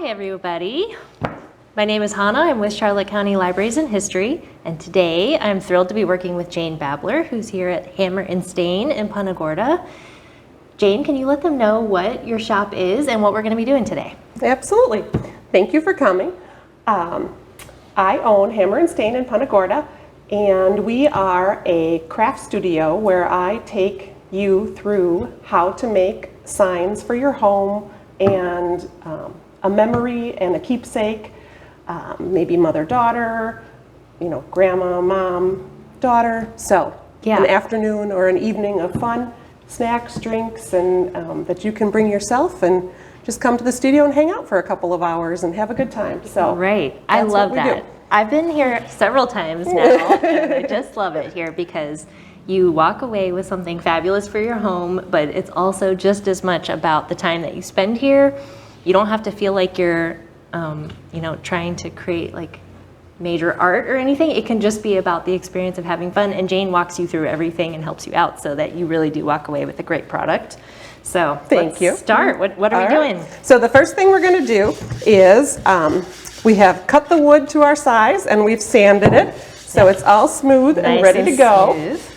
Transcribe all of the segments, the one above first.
everybody. My name is Hannah. I'm with Charlotte County Libraries and History, and today I'm thrilled to be working with Jane Babler, who's here at Hammer and Stain in Punta Gorda. Jane, can you let them know what your shop is and what we're going to be doing today? Absolutely. Thank you for coming. I own Hammer and Stain in Punta Gorda, and we are a craft studio where I take you through how to make signs for your home and a memory and a keepsake, maybe mother-daughter, you know, grandma, mom, daughter. So an afternoon or an evening of fun, snacks, drinks, and that you can bring yourself and just come to the studio and hang out for a couple of hours and have a good time. So right. I love that. I've been here several times now, and I just love it here because you walk away with something fabulous for your home, but it's also just as much about the time that you spend here. You don't have to feel like you're, trying to create like major art or anything. It can just be about the experience of having fun, and Jane walks you through everything and helps you out so that you really do walk away with a great product. So Thank you. Start. What are we doing? So the first thing we're going to do is we have cut the wood to our size and we've sanded it, so it's all smooth and ready to go. Smooth.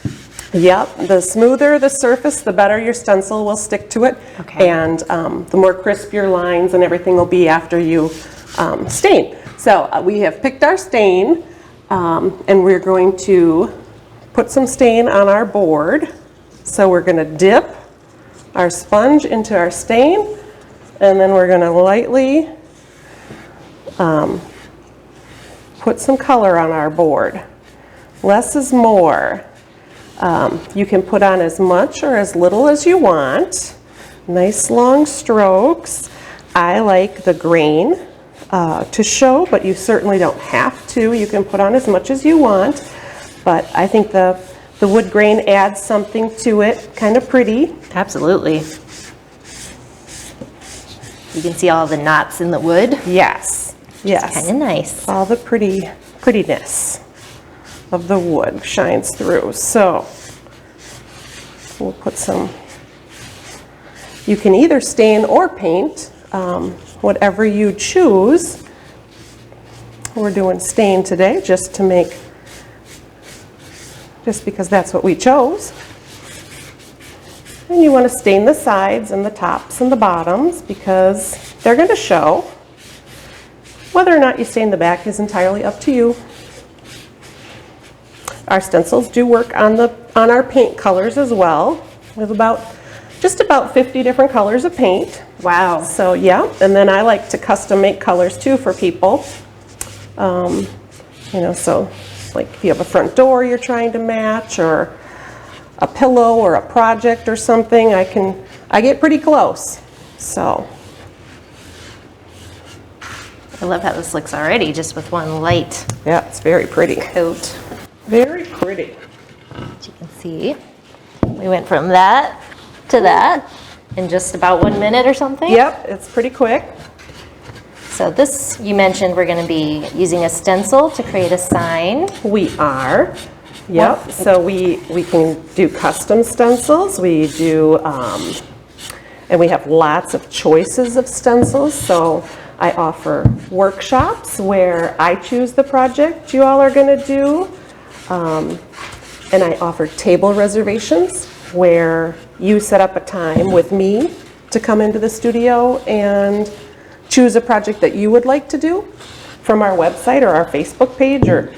Yep, the smoother the surface, the better your stencil will stick to it, and the more crisp your lines and everything will be after you stain. So we have picked our stain, and we're going to put some stain on our board. So we're going to dip our sponge into our stain, and then we're going to lightly put some color on our board. Less is more. You can put on as much or as little as you want. Nice long strokes. I like the grain to show, but you certainly don't have to. You can put on as much as you want, but I think the wood grain adds something to it, kind of pretty. Absolutely. You can see all the knots in the wood. Yes, yes. Kind of nice. All the prettiness of the wood shines through. So we'll put some, you can either stain or paint, whatever you choose. We're doing stain today just because that's what we chose. And you want to stain the sides and the tops and the bottoms because they're going to show. Whether or not you stain the back is entirely up to you. Our stencils do work on our paint colors as well. We have just about 50 different colors of paint. Wow. So yeah, and then I like to custom make colors too for people. So like if you have a front door you're trying to match, or a pillow or a project or something, I get pretty close. So I love how this looks already just with one light. Yeah, it's very pretty. Coat. Very pretty. As you can see, we went from that to that in just about 1 minute or something. Yep, it's pretty quick. So this, you mentioned we're going to be using a stencil to create a sign. We are. Yep, so we can do custom stencils. We do, and we have lots of choices of stencils. So I offer workshops where I choose the project you all are going to do. And I offer table reservations where you set up a time with me to come into the studio and choose a project that you would like to do from our website or our Facebook page, or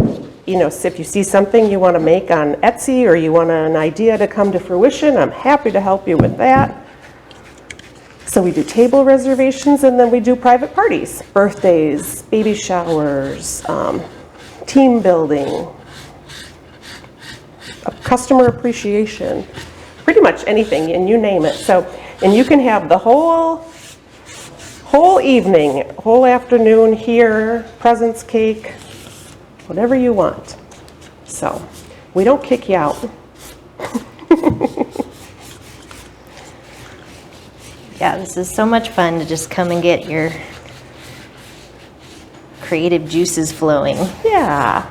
if you see something you want to make on Etsy or you want an idea to come to fruition, I'm happy to help you with that. So we do table reservations, and then we do private parties, birthdays, baby showers, team building, customer appreciation, pretty much anything, and you name it. So, and you can have the whole evening, whole afternoon here, presents, cake, whatever you want. So we don't kick you out. Yeah, this is so much fun to just come and get your creative juices flowing. Yeah.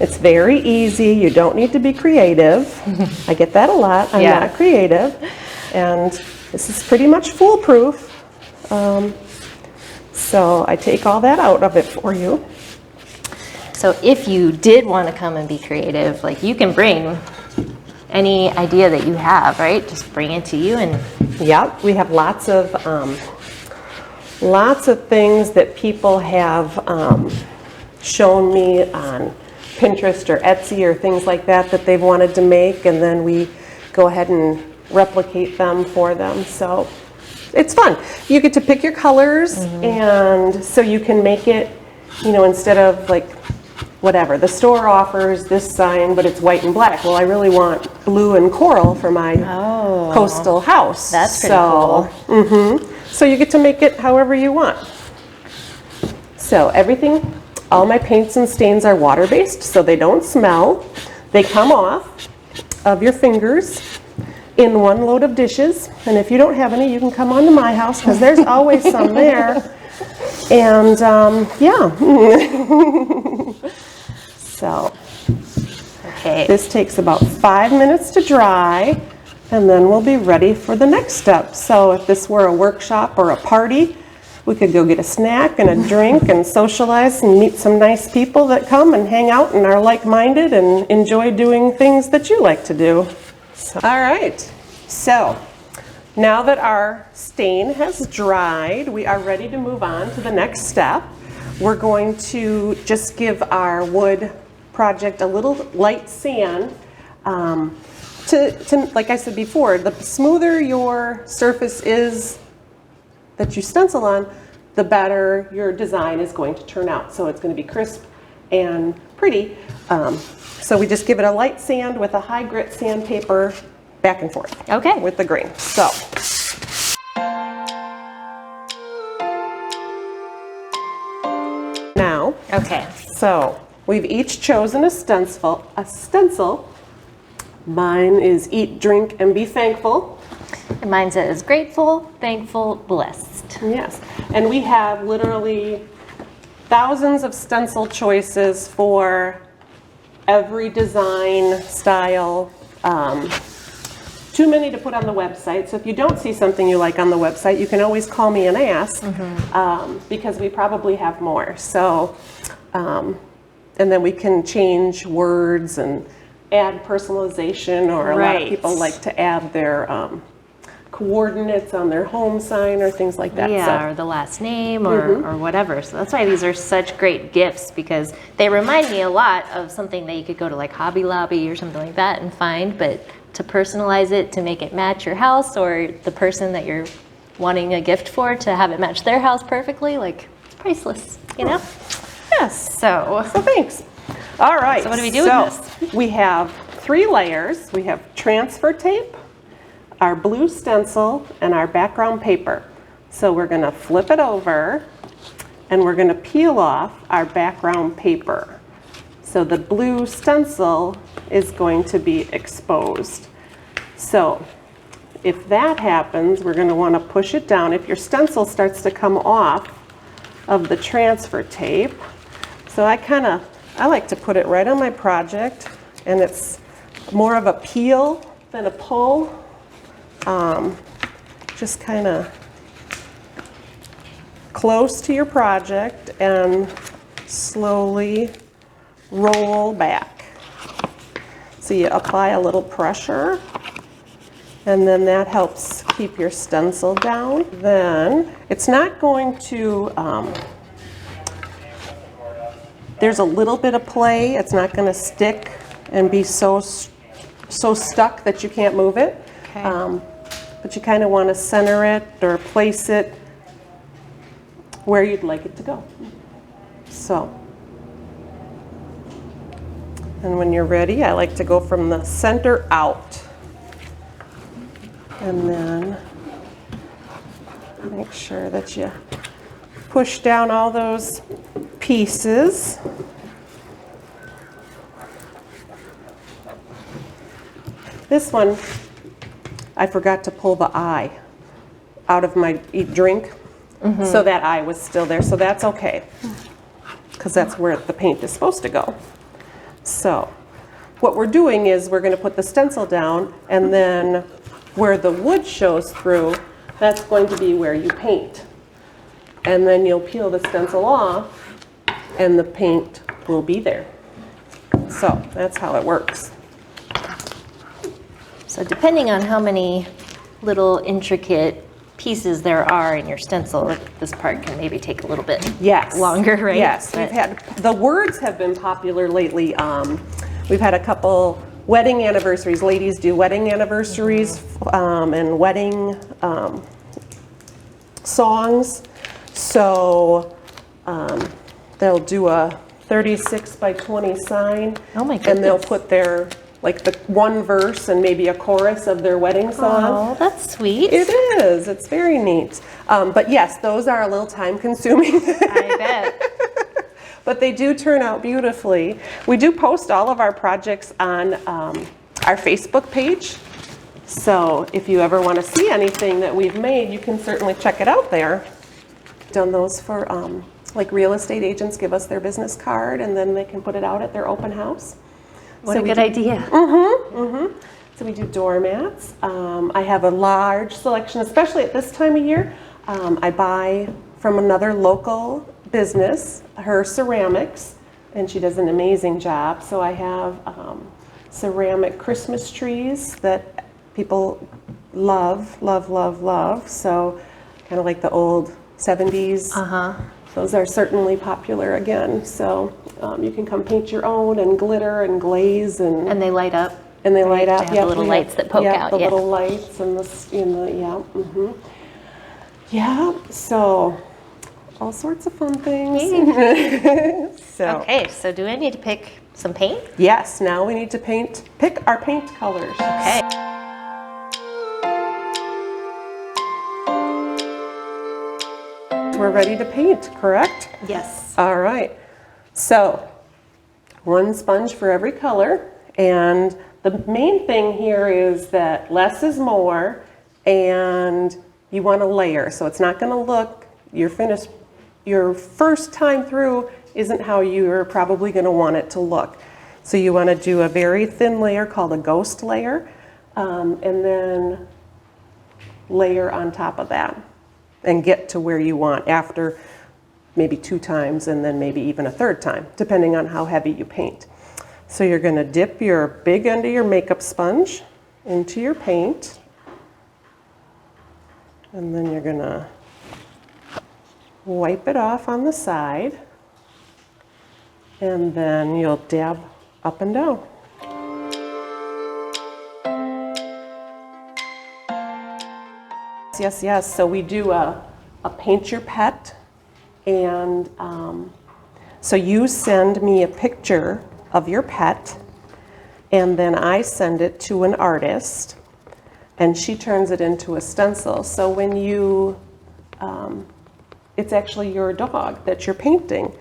It's very easy. You don't need to be creative. I get that a lot. I'm not creative. And this is pretty much foolproof. So I take all that out of it for you. So if you did want to come and be creative, like you can bring any idea that you have, right? Just bring it to you and... Yep, we have lots of things that people have shown me on Pinterest or Etsy or things like that that they've wanted to make, and then we go ahead and replicate them for them. So it's fun. You get to pick your colors, and so you can make it, you know, instead of like whatever, the store offers this sign, but it's white and black. Well, I really want blue and coral for my coastal house. That's pretty cool. So you get to make it however you want. So everything, all my paints and stains are water-based, so they don't smell. They come off of your fingers in one load of dishes. And if you don't have any, you can come on to my house, because there's always some there. And yeah. So, Okay. this takes about 5 minutes to dry, and then we'll be ready for the next step. So if this were a workshop or a party, we could go get a snack and a drink and socialize and meet some nice people that come and hang out and are like-minded and enjoy doing things that you like to do. So, all right, so now that our stain has dried, we are ready to move on to the next step. We're going to just give our wood project a little light sand. Like I said before, the smoother your surface is that you stencil on, the better your design is going to turn out. So it's going to be crisp and pretty. So we just give it a light sand with a high grit sandpaper back and forth. Okay. With the grain. So. Now. Okay. So we've each chosen a stencil. Mine is Eat, Drink, and Be Thankful. And mine says grateful, thankful, blessed. Yes, and we have literally thousands of stencil choices for every design style. Too many to put on the website, so if you don't see something you like on the website, you can always call me and ask, because we probably have more. So, and then we can change words and add personalization, or a lot of people like to add their coordinates on their home sign or things like that. Yeah, or the last name or whatever. So that's why these are such great gifts, because they remind me a lot of something that you could go to like Hobby Lobby or something like that and find, but to personalize it, to make it match your house or the person that you're wanting a gift for, to have it match their house perfectly, like it's priceless, you know? Yes. So Thanks. All right. So what do we do with this? We have 3 layers. We have transfer tape, our blue stencil, and our background paper. So we're going to flip it over, and we're going to peel off our background paper. So the blue stencil is going to be exposed. So if that happens, we're going to want to push it down. If your stencil starts to come off of the transfer tape, so I like to put it right on my project, and it's more of a peel than a pull. Just kind of close to your project and slowly roll back. So you apply a little pressure, and then that helps keep your stencil down. Then it's not going to, there's a little bit of play. It's not going to stick and be so stuck that you can't move it. Okay. But you kind of want to center it or place it where you'd like it to go. So, and when you're ready, I like to go from the center out. And then make sure that you push down all those pieces. This one, I forgot to pull the eye out of my Eat Drink, so that eye was still there, so that's okay, because that's where the paint is supposed to go. So what we're doing is we're going to put the stencil down, and then where the wood shows through, that's going to be where you paint. and then you'll peel the stencil off and the paint will be there. So that's how it works. So depending on how many little intricate pieces there are in your stencil, this part can maybe take a little bit longer, right? Yes, we've had, the words have been popular lately. We've had a couple wedding anniversaries. Ladies do wedding anniversaries and wedding songs. So they'll do a 36 by 20 sign. Oh my goodness. And they'll put their, like the one verse and maybe a chorus of their wedding song. Oh, that's sweet. It is. It's very neat. But yes, those are a little time consuming. I bet. But they do turn out beautifully. We do post all of our projects on our Facebook page. So if you ever want to see anything that we've made, you can certainly check it out there. Done those for like real estate agents give us their business card and then they can put it out at their open house. What a good idea. So we do doormats. I have a large selection, especially at this time of year. I buy from another local business, her ceramics, and she does an amazing job. So I have ceramic Christmas trees that people love, love, love, love. So kind of like the old 70s. Those are certainly popular again. So you can come paint your own and glitter and glaze and they light up. And they light up. They have the little lights that poke out. The little lights and yeah. So all sorts of fun things. So Okay, so do I need to pick some paint? yes, now we need to pick our paint colors. Okay. We're ready to paint, correct? Yes. All right. So one sponge for every color, and the main thing here is that less is more, and you want to layer. So it's not going to look, your first time through isn't how you're probably going to want it to look. So you want to do a very thin layer called a ghost layer, and then layer on top of that and get to where you want after maybe 2 times and then maybe even a 3rd time, depending on how heavy you paint. So you're going to dip your big end of your makeup sponge into your paint, and then you're going to wipe it off on the side, and then you'll dab up and down. Yes, yes. So we do a paint your pet, and so you send me a picture of your pet, and then I send it to an artist, and she turns it into a stencil. So when you, it's actually your dog that you're painting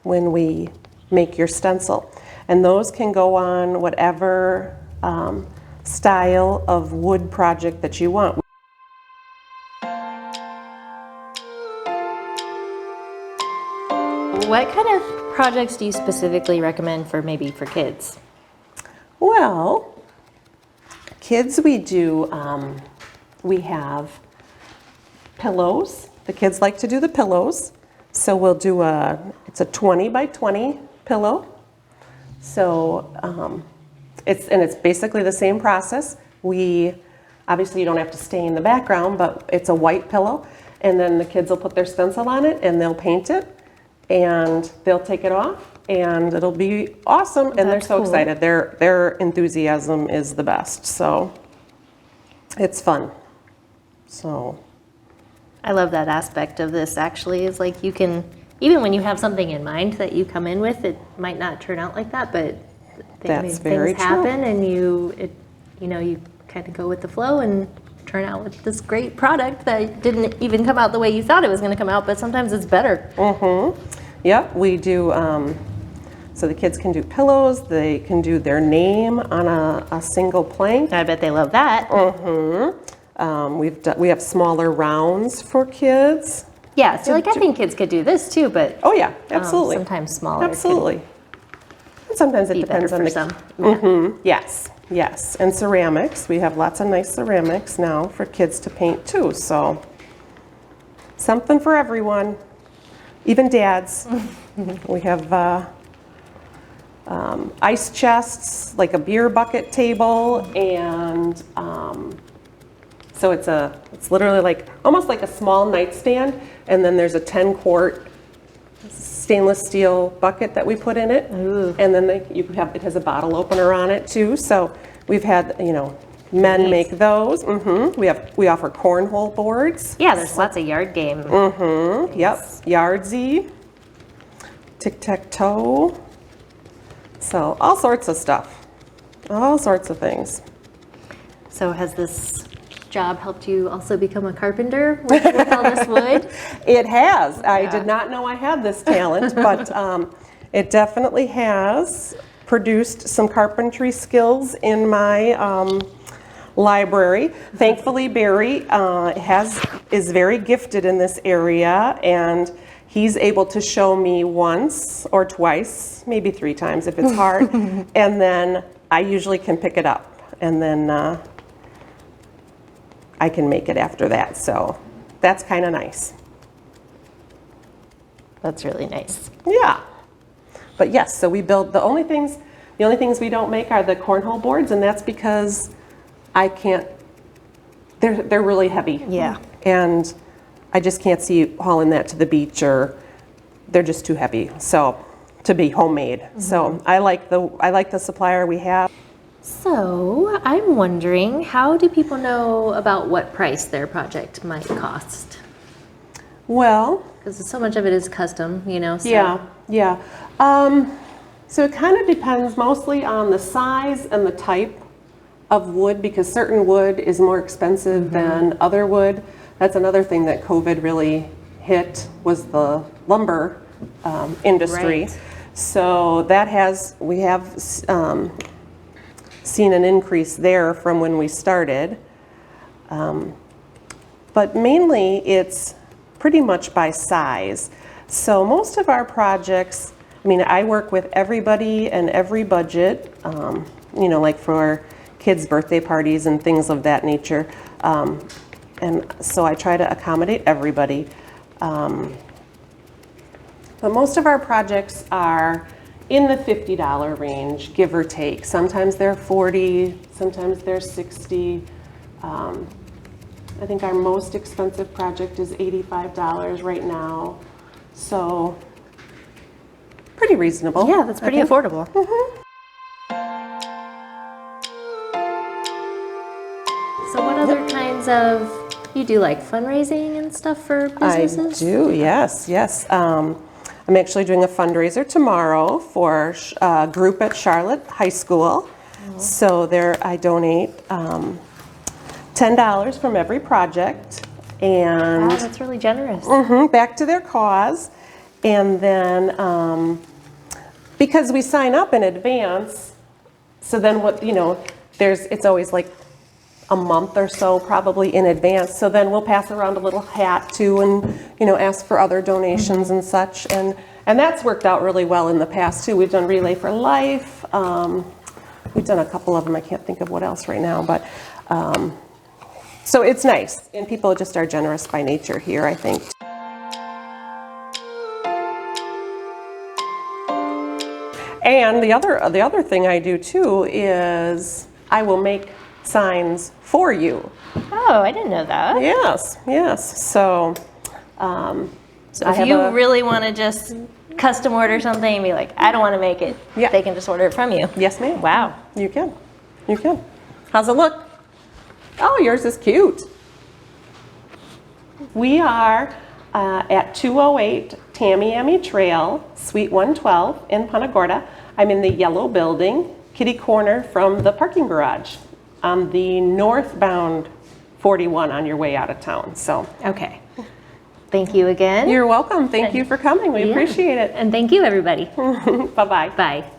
when we make your stencil. And those can go on whatever style of wood project that you want. What kind of projects do you specifically recommend for maybe for kids? Well, kids, we do, we have pillows. The kids like to do the pillows. So we'll do it's a 20 by 20 pillow. So it's basically the same process. Obviously you don't have to stain the background, but it's a white pillow, and then the kids will put their stencil on it and they'll paint it, and they'll take it off, and it'll be awesome. And they're so excited. Their enthusiasm is the best. So it's fun. So I love that aspect of this. Actually, is like you can, even when you have something in mind that you come in with, it might not turn out like that, but that's very things happen, and you kind of go with the flow and turn out with this great product that didn't even come out the way you thought it was going to come out, but sometimes it's better. Yep, we do, so the kids can do pillows, they can do their name on a single plank. I bet they love that. We have smaller rounds for kids. Yeah, so I think kids could do this too, but oh yeah, absolutely. Sometimes smaller. Absolutely. And sometimes it depends on the some. Yes, yes. And ceramics, we have lots of nice ceramics now for kids to paint too. So something for everyone, even dads. We have ice chests, like a beer bucket table, and so it's literally like almost like a small nightstand, and then there's a 10-quart stainless steel bucket that we put in it. Ooh. And then it has a bottle opener on it too. So we've had, men Neat. make those. We offer cornhole boards. Yeah, there's lots of yard game. Yep, Yardsie, tic-tac-toe. So all sorts of stuff, all sorts of things. So has this job helped you also become a carpenter with all this wood? It has. Yeah. I did not know I had this talent, but it definitely has produced some carpentry skills in my library. Thankfully, Barry is very gifted in this area, and he's able to show me once or twice, maybe 3 times if it's hard, and then I usually can pick it up, and then I can make it after that. So that's kind of nice. That's really nice. Yeah. But yes, so we build the only things we don't make are the cornhole boards, and that's because I can't, they're really heavy. Yeah. And I just can't see hauling that to the beach, or they're just too heavy. So to be homemade. So I like the supplier we have. So I'm wondering, how do people know about what price their project might cost? Well, Because so much of it is custom, So. yeah. So it kind of depends mostly on the size and the type of wood, because certain wood is more expensive than other wood. That's another thing that COVID really hit, was the lumber industry. Right. So we have seen an increase there from when we started. But mainly it's pretty much by size. So most of our projects, I work with everybody and every budget, like for kids' birthday parties and things of that nature. And so I try to accommodate everybody. But most of our projects are in the $50 range, give or take. Sometimes they're $40, sometimes they're $60. I think our most expensive project is $85 right now. So pretty reasonable. Yeah, that's pretty affordable. So what other kinds of, you do like fundraising and stuff for businesses? I do, yes. I'm actually doing a fundraiser tomorrow for a group at Charlotte High School. So I donate $10 from every project, and Wow, that's really generous. back to their cause. And then because we sign up in advance, so then it's always like a month or so probably in advance. So then we'll pass around a little hat too, and ask for other donations and such. And that's worked out really well in the past too. We've done Relay for Life. We've done a couple of them. I can't think of what else right now, but so it's nice, and people just are generous by nature here, I think. And the other thing I do too is I will make signs for you. Oh, I didn't know that. Yes. So if you really want to just custom order something and be like, I don't want to make it, they can just order it from you. Yes, ma'am. Wow. You can. How's it look? Oh, yours is cute. We are at 208 Tamiami Trail, Suite 112 in Punta Gorda. I'm in the yellow building, kitty corner from the parking garage, on the northbound 41 on your way out of town. So Okay. Thank you again. you're welcome. Thank you for coming. We appreciate it. And thank you, everybody. Bye-bye. Bye.